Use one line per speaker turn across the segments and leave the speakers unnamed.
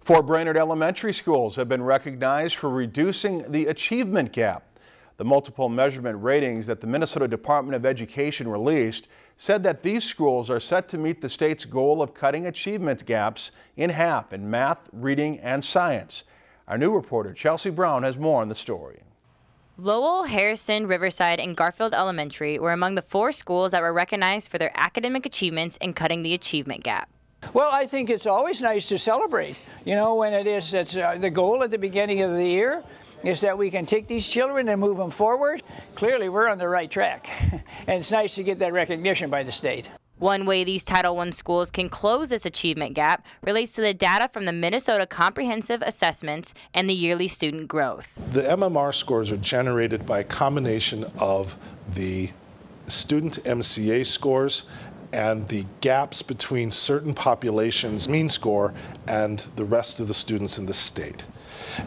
4 Brainerd elementary schools have been recognized for reducing the achievement gap. The multiple measurement ratings that the Minnesota Department of Education released said that these schools are set to meet the state's goal of cutting achievement gaps in half in math, reading, and science. Our new reporter Chelsea Brown has more on the story.
Lowell, Harrison, Riverside, and Garfield Elementary were among the 4 schools that were recognized for their academic achievements in cutting the achievement gap.
Well, I think it's always nice to celebrate. You know, when it's the goal at the beginning of the year is that we can take these children and move them forward. Clearly, we're on the right track, and it's nice to get that recognition by the state.
One way these Title I schools can close this achievement gap relates to the data from the Minnesota Comprehensive Assessments and the yearly student growth.
The MMR scores are generated by a combination of the student MCA scores and the gaps between certain populations' mean score and the rest of the students in the state.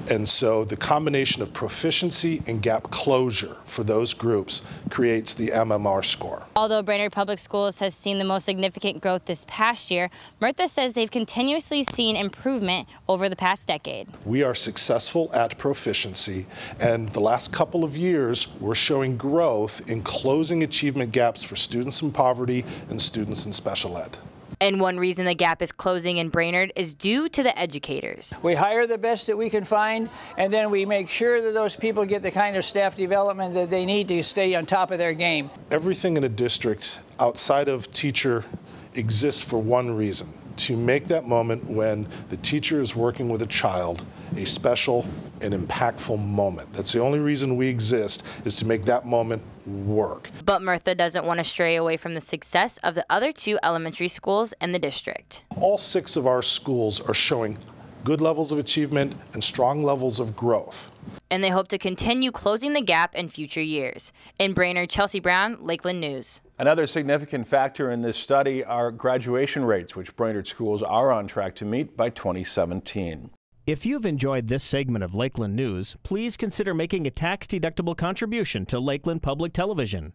And so the combination of proficiency and gap closure for those groups creates the MMR score.
Although Brainerd Public Schools has seen the most significant growth this past year, Martha says they've continuously seen improvement over the past decade.
We are successful at proficiency, and the last couple of years we're showing growth in closing achievement gaps for students in poverty and students in special ed.
And one reason the gap is closing in Brainerd is due to the educators.
We hire the best that we can find, and then we make sure that those people get the kind of staff development that they need to stay on top of their game.
Everything in a district outside of teacher exists for one reason: to make that moment when the teacher is working with a child a special and impactful moment. That's the only reason we exist, is to make that moment work.
But Martha doesn't want to stray away from the success of the other 2 elementary schools in the district.
All 6 of our schools are showing good levels of achievement and strong levels of growth.
And they hope to continue closing the gap in future years. In Brainerd, Chelsea Brown, Lakeland News.
Another significant factor in this study are graduation rates, which Brainerd schools are on track to meet by 2017.
If you've enjoyed this segment of Lakeland News, please consider making a tax-deductible contribution to Lakeland Public Television.